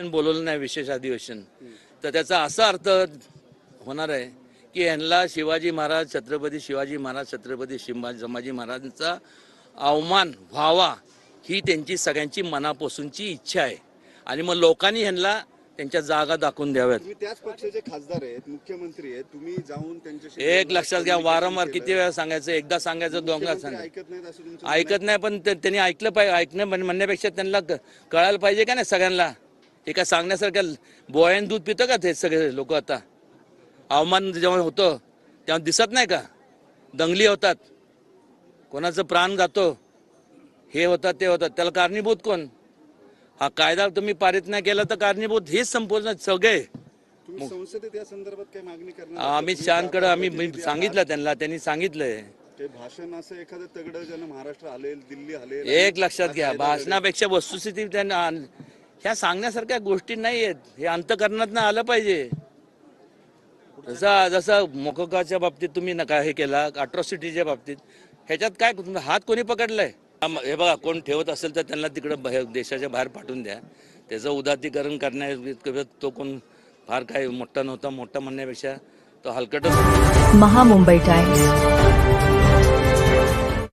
बोलवलं नाही विशेष अधिवेशन, तर त्याचा असा अर्थ होणार आहे की यांना शिवाजी महाराज छत्रपती शिवाजी महाराज छत्रपती संभाजी महाराजांचा अवमान व्हावा ही त्यांची सगळ्यांची मनापासूनची इच्छा आहे. आणि मग लोकांनी ह्यांना त्यांच्या जागा दाखवून द्याव्यात. तुम्ही त्याच पक्षाचे खासदार आहेत, मुख्यमंत्री आहेत, तुम्ही जाऊन त्यांच्याशी एक लक्षात घ्या, वारंवार किती वेळा सांगायचं, एकदा सांगायचं दोनदा सांगायचं, ऐकत नाहीत असं तुमचं ऐकत नाही. पण त्यांनी ऐकलं पाहिजे, ऐकणं म्हणण्यापेक्षा त्यांना कळायला पाहिजे का नाही सगळ्यांना. हे काय सांगण्यासारखं बोळ्यान दूध पितं का ते सगळे लोक? आता अवमान जेव्हा होतं तेव्हा दिसत नाही का, दंगली होतात, कोणाचं प्राण जातो, हे होतात ते होतात, त्याला कारणीभूत कोण? हा कायदा तुम्ही पारित नाही केला तर कारणीभूत हेच संपूर्ण सगळे. तुम्ही संसदेत या संदर्भात काही मागणी करणार? अमित शहाकडे आम्ही सांगितलं, त्यांनी सांगितलंय. ते भाषण असं एखादं तगडं ज्यानं महाराष्ट्र हलेल, दिल्ली हलेल. एक लक्षात घ्या, भाषणापेक्षा वस्तुस्थिती त्यांना ह्या सांगण्यासारख्या गोष्टी नाही आहेत. हे अंतःकरणात आलं पाहिजे. जसं मोकोकाच्या बाबतीत तुम्ही नका हे केला, अट्रॉसिटीच्या बाबतीत, ह्याच्यात काय हात कोणी पकडलाय? हे बघा, कोण ठेवत असेल तर त्यांना तिकडं देशाच्या बाहेर पाठवून द्या. त्याचं उदात्तीकरण करण्या तो कोण फार काही मोठा नव्हता, मोठा म्हणण्यापेक्षा तो हलकटच. महामुंबई टाइम्स.